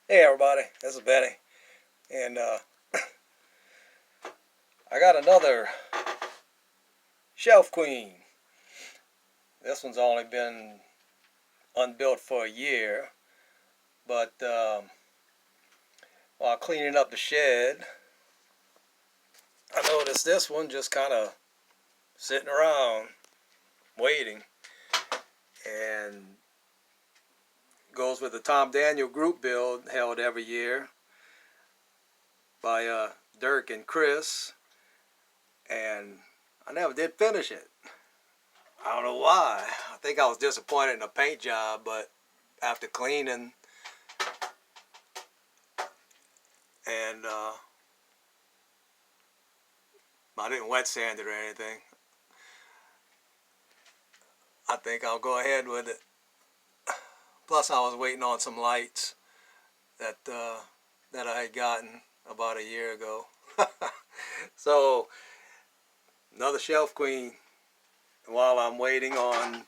Hey everybody, this is Benny, and I got another Shelf Queen. This one's only been unbuilt for a year, but while cleaning up the shed, I noticed this one just kind of sitting around waiting, and goes with the Tom Daniel group build held every year by Dirk and Chris, and I never did finish it. I don't know why. I think I was disappointed in the paint job, but after cleaning and I didn't wet sand it or anything, I think I'll go ahead with it. Plus, I was waiting on some lights that I had gotten about a year ago. So another Shelf Queen. While I'm waiting on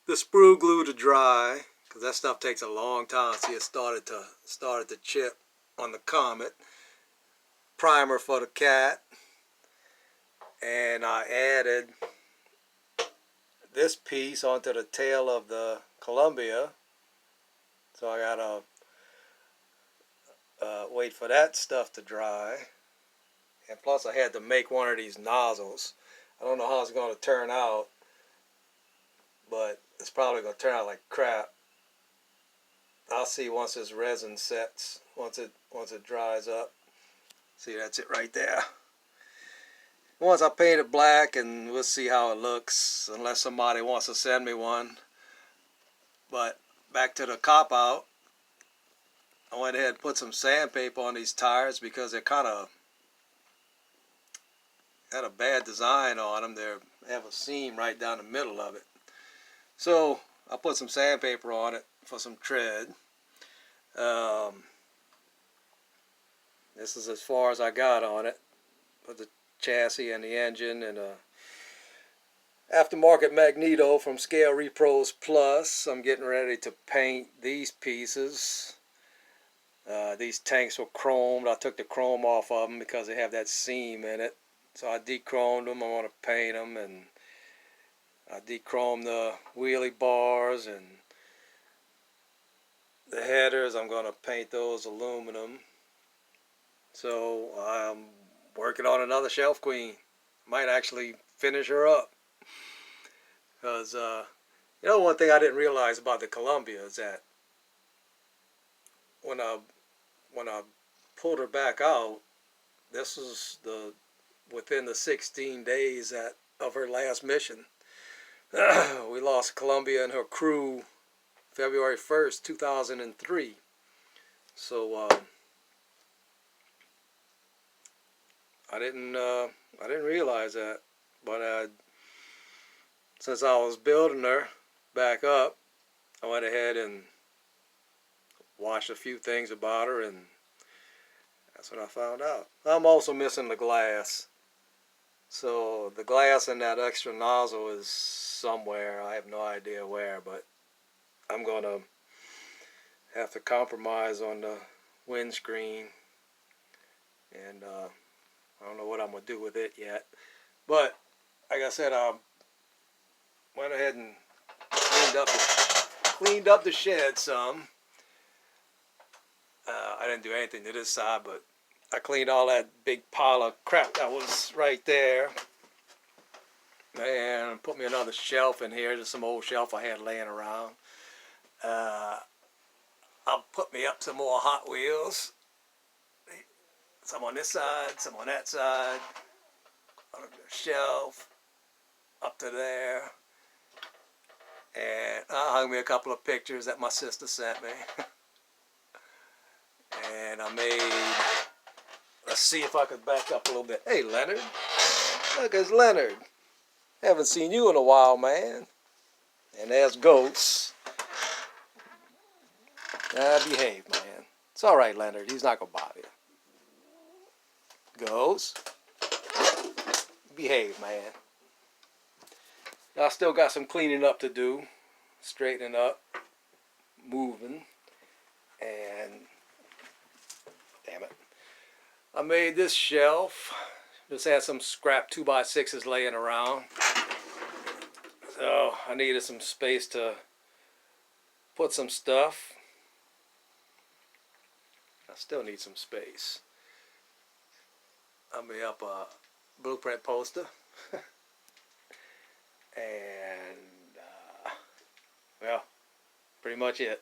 the sprue glue to dry, because that stuff takes a long time. See, it started to chip on the Comet. Primer for the cat, and I added this piece onto the tail of the Columbia. So I gotta wait for that stuff to dry. And plus I had to make one of these nozzles. I don't know how it's going to turn out, but it's probably going to turn out like crap. I'll see once this resin sets, once it dries up. See, that's it right there. Once I paint it black, and we'll see how it looks, unless somebody wants to send me one. But back to the cop out, I went ahead and put some sandpaper on these tires because they're kind of got a bad design on them. They have a seam right down the middle of it. So I put some sandpaper on it for some tread. This is as far as I got on it. Put the chassis and the engine and a aftermarket magneto from Scale Repros Plus. I'm getting ready to paint these pieces. These tanks were chromed. I took the chrome off of them because they have that seam in it. So I de-chromed them. I want to paint them, and I de-chromed the wheelie bars and the headers. I'm going to paint those aluminum. So I'm working on another Shelf Queen. Might actually finish her up. Because, one thing I didn't realize about the Columbia is that when I pulled her back out, this was within the 16 days of her last mission. We lost Columbia and her crew February 1st, 2003. So I didn't realize that, but since I was building her back up, I went ahead and watched a few things about her, and that's what I found out. I'm also missing the glass. So the glass in that extra nozzle is somewhere. I have no idea where, but I'm going to have to compromise on the windscreen, and I don't know what I'm going to do with it yet. But like I said, I went ahead and cleaned up the shed some. I didn't do anything to this side, but I cleaned all that big pile of crap that was right there. And put me another shelf in here, just some old shelf I had laying around. I'll put me up some more Hot Wheels. Some on this side, some on that side. On the shelf, up to there. And I hung me a couple of pictures that my sister sent me. And I made, let's see if I could back up a little bit. Hey, Leonard. Look, it's Leonard. Haven't seen you in a while, man. And there's Ghost. Behave, man. It's all right, Leonard. He's not going to bother you. Ghost. Behave, man. I still got some cleaning up to do. Straightening up. Moving. And I made this shelf. Just had some scrap 2x6s laying around. So I needed some space to put some stuff. I still need some space. I made up a blueprint poster. And, well, pretty much it.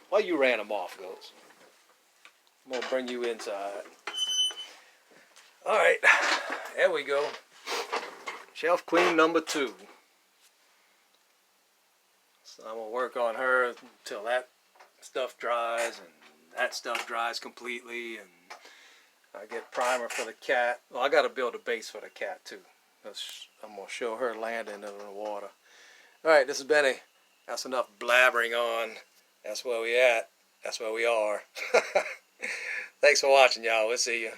Well, you ran them off, Ghost. I'm going to bring you inside. Alright, there we go. Shelf queen number 2. So I'm going to work on her until that stuff dries and that stuff dries completely, and I get primer for the cat. Well, I got to build a base for the cat too. I'm going to show her landing in the water. Alright, this is Benny. That's enough blabbering on. That's where we at. That's where we are. Thanks for watching, y'all. We'll see you.